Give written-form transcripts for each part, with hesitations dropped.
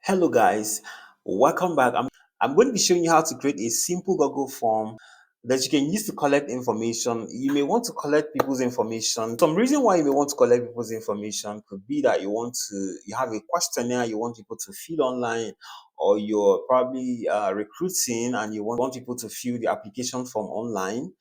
Hello guys, welcome back. I'm going to be showing you how to create a simple Google form that you can use to collect information. You may want to collect people's information. Some reason why you may want to collect people's information could be that you have a questionnaire you want people to fill online, or you're probably recruiting and you want people to fill the application form online.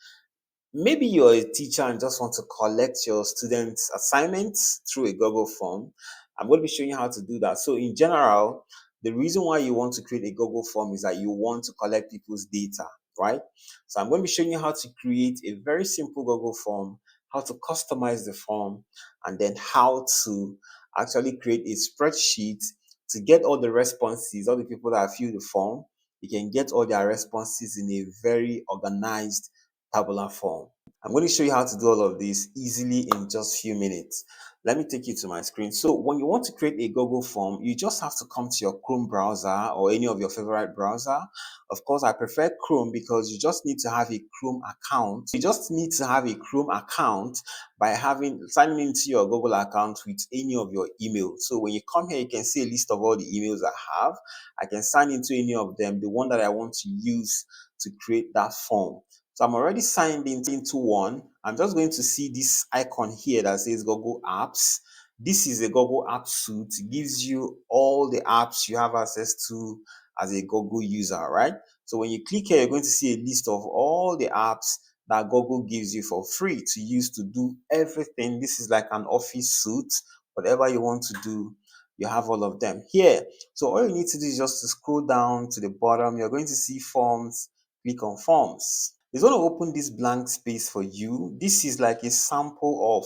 Maybe you're a teacher and just want to collect your students' assignments through a Google form. I'm going to be showing you how to do that. So, in general, the reason why you want to create a Google form is that you want to collect people's data, right? So, I'm going to be showing you how to create a very simple Google form, how to customize the form, and then how to actually create a spreadsheet to get all the responses, all the people that have filled the form. You can get all their responses in a very organized tabular form. I'm going to show you how to do all of this easily in just a few minutes. Let me take you to my screen. So when you want to create a Google form, you just have to come to your Chrome browser or any of your favorite browser. Of course, I prefer Chrome because you just need to have a Chrome account. You just need to have a Chrome account by signing into your Google account with any of your emails. So when you come here, you can see a list of all the emails I have. I can sign into any of them, the one that I want to use to create that form. So I'm already signed into one. I'm just going to see this icon here that says Google Apps. This is a Google Apps suite. It gives you all the apps you have access to as a Google user, right? So when you click here, you're going to see a list of all the apps that Google gives you for free to use to do everything. This is like an office suite. Whatever you want to do, you have all of them here. So all you need to do is just to scroll down to the bottom. You're going to see forms. Click on forms. It's going to open this blank space for you. This is like a sample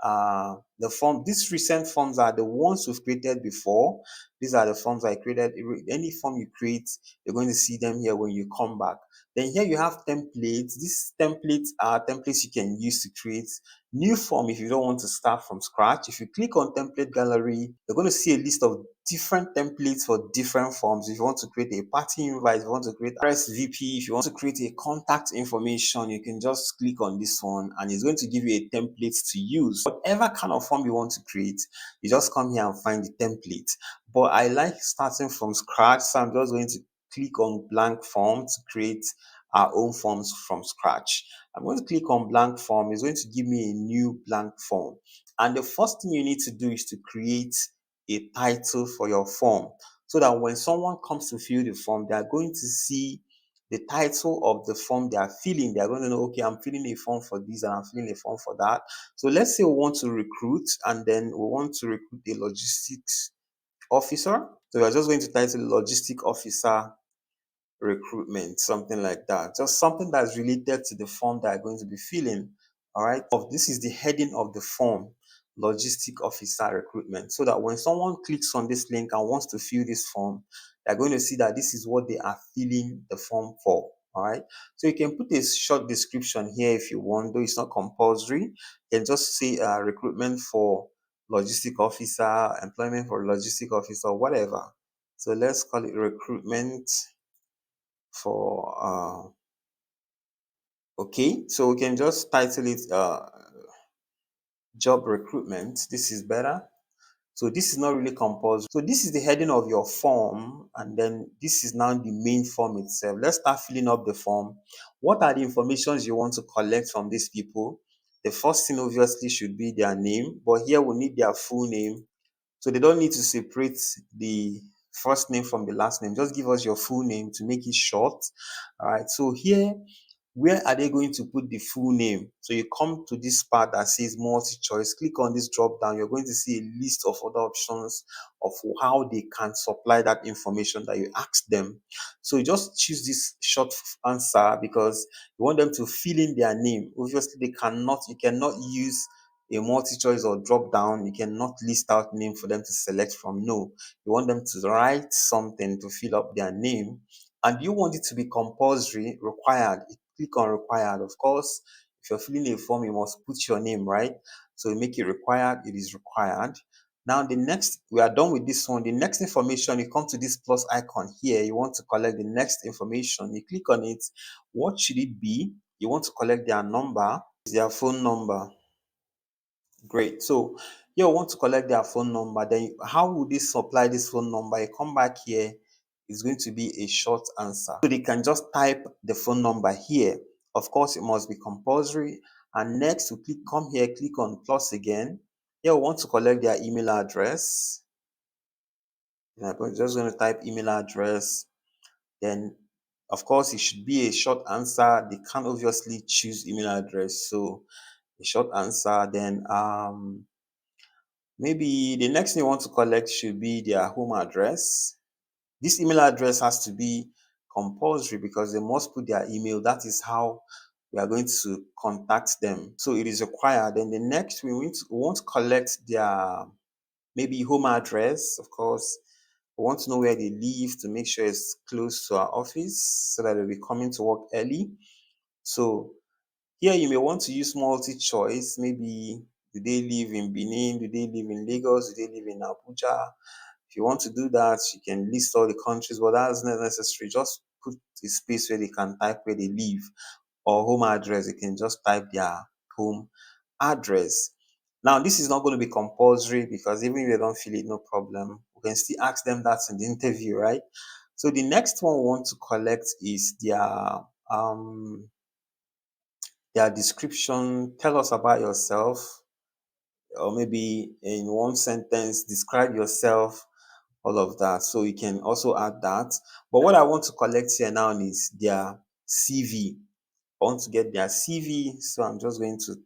of the form. These recent forms are the ones we've created before. These are the forms I created. Any form you create, you're going to see them here when you come back. Then here you have templates. These templates are templates you can use to create new form if you don't want to start from scratch. If you click on template gallery, you're going to see a list of different templates for different forms. If you want to create a party invite, if you want to create RSVP, if you want to create a contact information, you can just click on this one and it's going to give you a template to use. Whatever kind of form you want to create, you just come here and find the template. But I like starting from scratch, so I'm just going to click on blank form to create our own forms from scratch. I'm going to click on blank form. It's going to give me a new blank form. And the first thing you need to do is to create a title for your form so that when someone comes to fill the form, they are going to see the title of the form they are filling. They are going to know, okay, I'm filling a form for this and I'm filling a form for that. So let's say we want to recruit and then we want to recruit a logistics officer. So we're just going to title logistic officer recruitment, something like that. Just something that's related to the form that I'm going to be filling. All right. This is the heading of the form, logistic officer recruitment. So that when someone clicks on this link and wants to fill this form, they're going to see that this is what they are filling the form for. All right. So you can put a short description here if you want, though it's not compulsory. You can just say recruitment for logistic officer, employment for logistic officer, whatever. So let's call it recruitment for okay, so we can just title it job recruitment. This is better. So this is not really compulsory. So this is the heading of your form, and then this is now the main form itself. Let's start filling up the form. What are the informations you want to collect from these people? The first thing obviously should be their name, but here we need their full name. So they don't need to separate the first name from the last name. Just give us your full name to make it short. All right. So here, where are they going to put the full name? So you come to this part that says multi-choice. Click on this drop down. You're going to see a list of other options of how they can supply that information that you asked them. So you just choose this short answer because you want them to fill in their name. Obviously, you cannot use a multi-choice or drop down. You cannot list out name for them to select from. No, you want them to write something to fill up their name, and you want it to be compulsory, required. Click on required. Of course, if you're filling a form, you must put your name, right? So you make it required. It is required. Now the next, we are done with this one. The next information, you come to this plus icon here. You want to collect the next information. You click on it. What should it be? You want to collect their number, their phone number. Great. So You want to collect their phone number, then how would they supply this phone number? You come back here, it's going to be a short answer. So they can just type the phone number here. Of course, it must be compulsory. And next, we come here, click on plus again. Here, we want to collect their email address. I'm just going to type email address. Then, of course, it should be a short answer. They can't obviously choose email address. So, a short answer. Then, maybe the next thing you want to collect should be their home address. This email address has to be compulsory because they must put their email. That is how we are going to contact them. So it is required. Then the next we want to collect their maybe home address. Of course, we want to know where they live to make sure it's close to our office so that they'll be coming to work early. So here you may want to use multi-choice. Maybe do they live in Benin? Do they live in Lagos? Do they live in Abuja? If you want to do that, you can list all the countries, but that's not necessary. Just put a space where they can type where they live, or home address. They can just type their home address. Now, this is not going to be compulsory because even if they don't fill it, no problem. We can still ask them that in the interview, right? So the next one we want to collect is um their description. Tell us about yourself, or maybe in one sentence, describe yourself, all of that. So you can also add that. But what I want to collect here now is their CV. I want to get their CV. So I'm just going to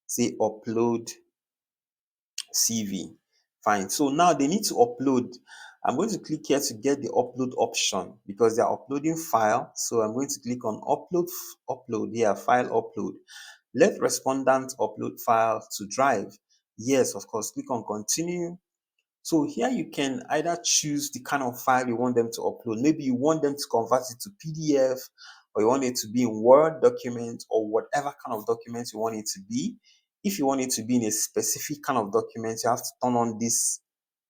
say upload CV. Fine. So now they need to upload. I'm going to click here to get the upload option because they're uploading file. So I'm going to click on upload here, file upload. Let respondent upload file to drive. Yes, of course. Click on continue. So here you can either choose the kind of file you want them to upload. Maybe you want them to convert it to PDF, or you want it to be in Word document, or whatever kind of document you want it to be. If you want it to be in a specific kind of document, you have to turn on this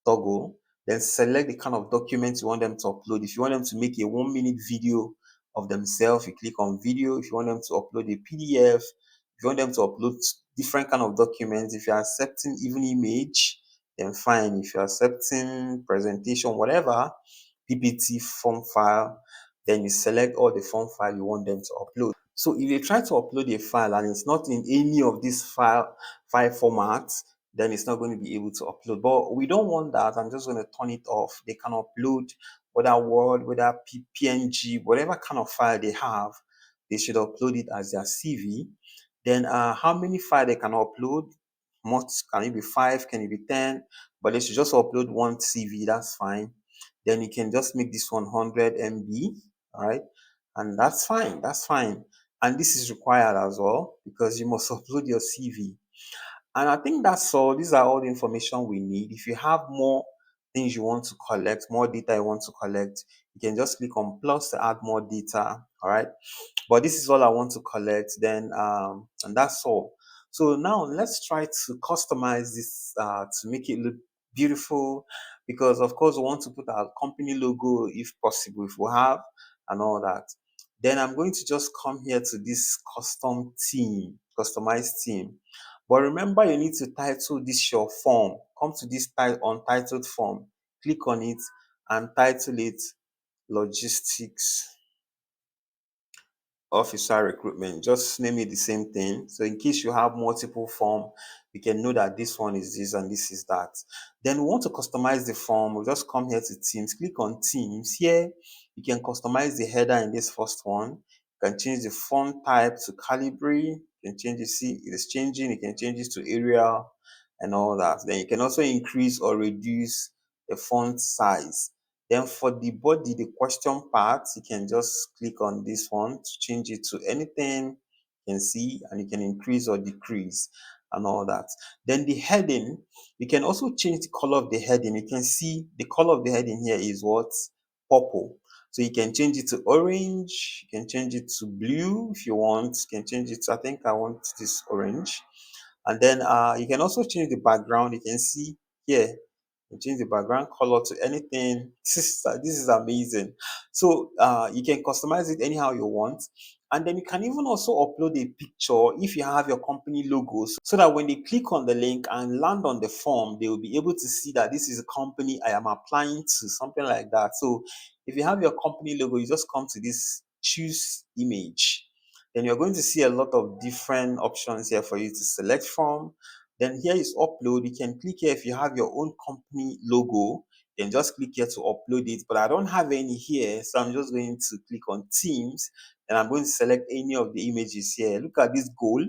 toggle, then select the kind of document you want them to upload. If you want them to make a 1-minute video of themselves, you click on video. If you want them to upload a PDF, if you want them to upload different kind of documents, if you're accepting even image, then fine. If you're accepting presentation, whatever, PPT form file, then you select all the form file you want them to upload. So if they try to upload a file and it's not in any of these file formats, then it's not going to be able to upload. But we don't want that. I'm just going to turn it off. They can upload whether Word, whether PNG, whatever kind of file they have, they should upload it as their CV. Then how many file they can upload? Much can it be 5? Can it be 10? But they should just upload one CV. That's fine. Then you can just make this 100 MB. All right, and that's fine. That's fine. And this is required as well because you must upload your CV. And I think that's all. These are all the information we need. If you have more things you want to collect, more data you want to collect, you can just click on plus to add more data. All right. But this is all I want to collect. Then and that's all. So now let's try to customize this to make it look beautiful, because of course we want to put our company logo if possible, if we have, and all that. Then I'm going to just come here to this custom theme, customized theme. But remember, you need to title this your form. Come to this untitled form, click on it and title it logistics officer recruitment. Just name it the same thing. So in case you have multiple form, you can know that this one is this and this is that. Then we want to customize the form. We'll just come here to Teams. Click on Teams. Here, you can customize the header in this first one. You can change the font type to Calibri. You can change it, see it is changing. You can change it to Arial and all that. Then you can also increase or reduce the font size. Then for the body, the question part, you can just click on this one to change it to anything you can see, and you can increase or decrease and all that. Then the heading, you can also change the color of the heading. You can see the color of the heading here is what? Purple. So you can change it to orange, you can change it to blue if you want, you can change it to, I think I want this orange. And then you can also change the background. You can see here, you change the background color to anything. This is amazing. So you can customize it anyhow you want. And then you can even also upload a picture if you have your company logos, so that when they click on the link and land on the form, they will be able to see that this is a company I am applying to, something like that. So if you have your company logo, you just come to this choose image. Then you're going to see a lot of different options here for you to select from. Then here is upload. You can click here if you have your own company logo, then just click here to upload it. But I don't have any here, so I'm just going to click on Teams, and I'm going to select any of the images here. Look at this goal.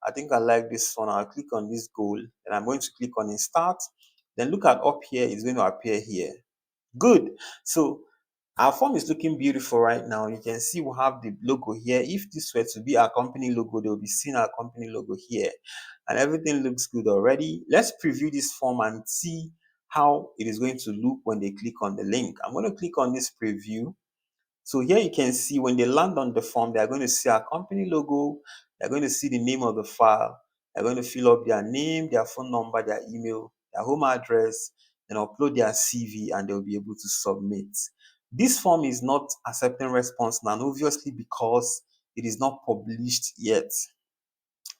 I think I like this one. I'll click on this goal, and I'm going to click on Start. Then look at up here, it's going to appear here. Good. So our form is looking beautiful right now. You can see we have the logo here. If this were to be our company logo, they'll be seeing our company logo here. And everything looks good already. Let's preview this form and see how it is going to look when they click on the link. I'm going to click on this preview. So here you can see when they land on the form, they are going to see our company logo, they're going to see the name of the file, they're going to fill up their name, their phone number, their email, their home address, and upload their CV, and they'll be able to submit. This form is not accepting response now, obviously because it is not published yet.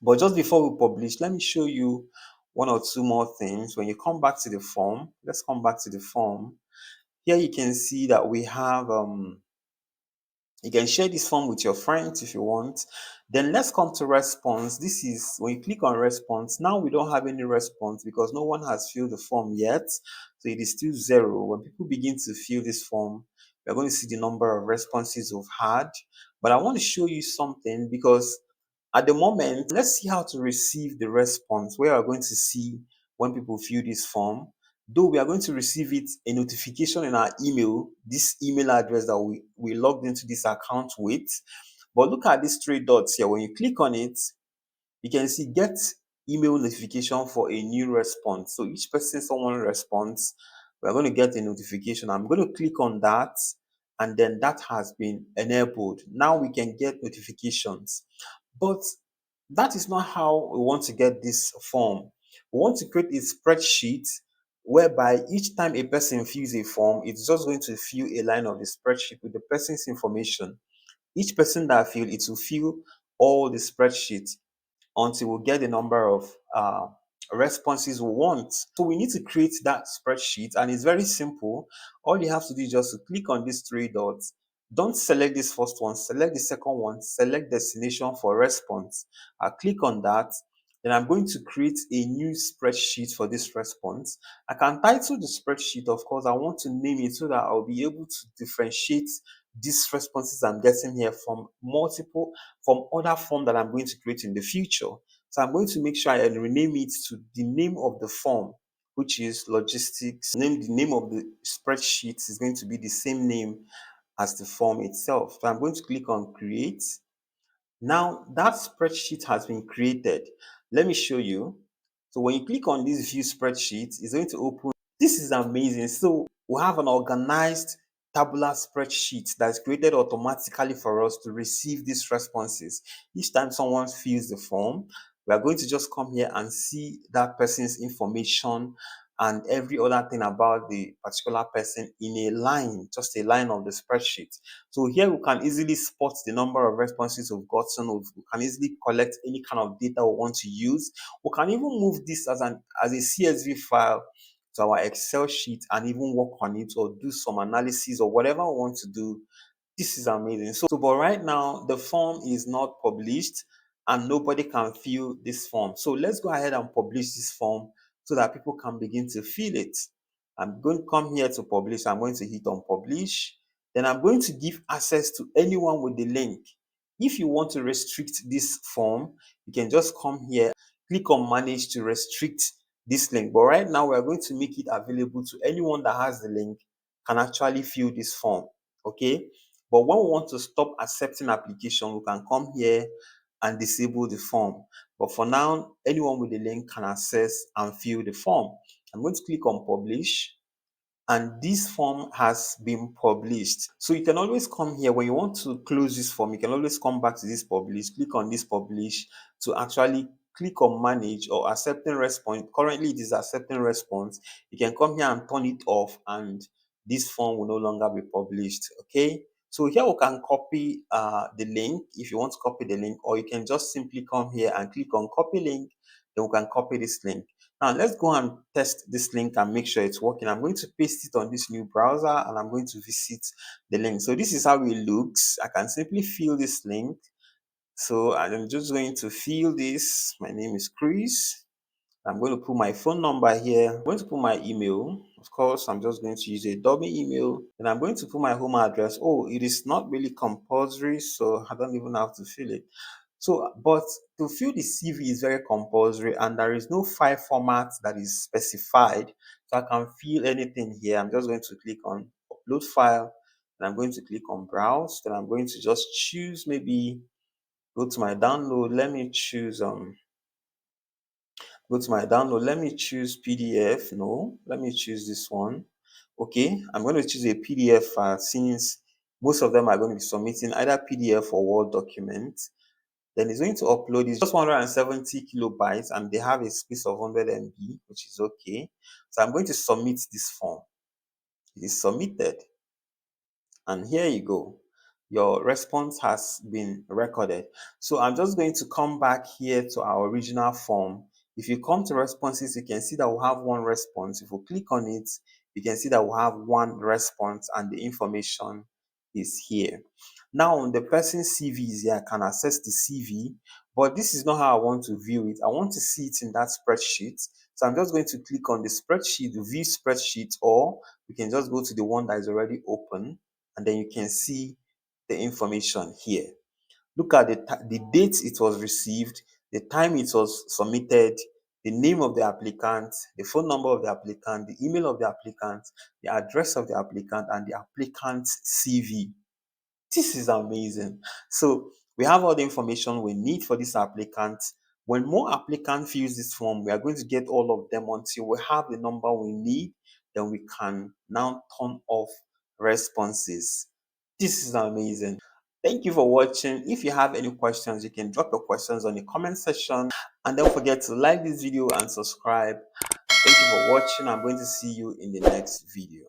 But just before we publish, let me show you one or two more things. When you come back to the form, let's come back to the form. Here you can see that we have you can share this form with your friends if you want. Then let's come to response. This is when you click on response. Now we don't have any response because no one has filled the form yet. So it is still zero. When people begin to fill this form, we're going to see the number of responses we've had. But I want to show you something because at the moment, let's see how to receive the response. We are going to see when people fill this form. Though we are going to receive it a notification in our email, this email address that we logged into this account with. But look at these three dots here. When you click on it, you can see get email notification for a new response. So each person someone responds, we're going to get a notification. I'm going to click on that, and then that has been enabled. Now we can get notifications. But that is not how we want to get this form. We want to create a spreadsheet whereby each time a person fills a form, it's just going to fill a line of the spreadsheet with the person's information. Each person that fill it will fill all the spreadsheet until we get the number of responses we want. So we need to create that spreadsheet, and it's very simple. All you have to do is just to click on these three dots. Don't select this first one, select the second one, select destination for response. I'll click on that. Then I'm going to create a new spreadsheet for this response. I can title the spreadsheet, of course. I want to name it so that I'll be able to differentiate these responses I'm getting here from other form that I'm going to create in the future. So I'm going to make sure I rename it to the name of the form, which is logistics. The name of the spreadsheet is going to be the same name as the form itself. So I'm going to click on create. Now that spreadsheet has been created. Let me show you. So when you click on this view spreadsheet, it's going to open. This is amazing. So we have an organized tabular spreadsheet that's created automatically for us to receive these responses. Each time someone fills the form, we are going to just come here and see that person's information and every other thing about the particular person in a line, just a line of the spreadsheet. So here we can easily spot the number of responses we've gotten. We can easily collect any kind of data we want to use. We can even move this as a CSV file to our Excel sheet and even work on it or do some analysis or whatever we want to do. This is amazing. So, but right now the form is not published and nobody can fill this form. So let's go ahead and publish this form so that people can begin to fill it. I'm going to come here to publish. I'm going to hit on publish. Then I'm going to give access to anyone with the link. If you want to restrict this form, you can just come here, click on manage to restrict this link. But right now we are going to make it available to anyone that has the link can actually fill this form. Okay. But when we want to stop accepting application, we can come here and disable the form. But for now, anyone with the link can access and fill the form. I'm going to click on publish, and this form has been published. So you can always come here when you want to close this form. You can always come back to this publish, click on this publish to actually click on manage or accepting response. Currently it is accepting response. You can come here and turn it off, and this form will no longer be published. Okay, So here we can copy the link if you want to copy the link, or you can just simply come here and click on copy link. Then we can copy this link. Now let's go and test this link and make sure it's working. I'm going to paste it on this new browser and I'm going to visit the link. So this is how it looks. I can simply fill this link. So I'm just going to fill this. My name is Chris. I'm going to put my phone number here. I'm going to put my email. Of course, I'm just going to use a double email. And I'm going to put my home address. Oh, it is not really compulsory, so I don't even have to fill it. So, but to fill the CV is very compulsory, and there is no file format that is specified. So I can fill anything here. I'm just going to click on upload file, and I'm going to click on browse. Then I'm going to just choose, maybe go to my download. Let me choose go to my download. Let me choose PDF. No, let me choose this one. Okay, I'm going to choose a PDF file since most of them are going to be submitting either PDF or Word document. Then it's going to upload. It's just 170 kilobytes and they have a space of 100 MB, which is okay. So I'm going to submit this form. It is submitted. And here you go. Your response has been recorded. So I'm just going to come back here to our original form. If you come to responses, you can see that we have one response. If we click on it, you can see that we have one response and the information is here. Now, the person's CV is here. I can access the CV, but this is not how I want to view it. I want to see it in that spreadsheet. So I'm just going to click on the spreadsheet, view spreadsheet, or we can just go to the one that is already open and then you can see the information here. Look at the date it was received, the time it was submitted, the name of the applicant, the phone number of the applicant, the email of the applicant, the address of the applicant, and the applicant's CV. This is amazing. So we have all the information we need for this applicant. When more applicants fills this form, we are going to get all of them until we have the number we need. Then we can now turn off responses. This is amazing. Thank you for watching. If you have any questions, you can drop your questions on the comment section. And don't forget to like this video and subscribe. Thank you for watching. I'm going to see you in the next video.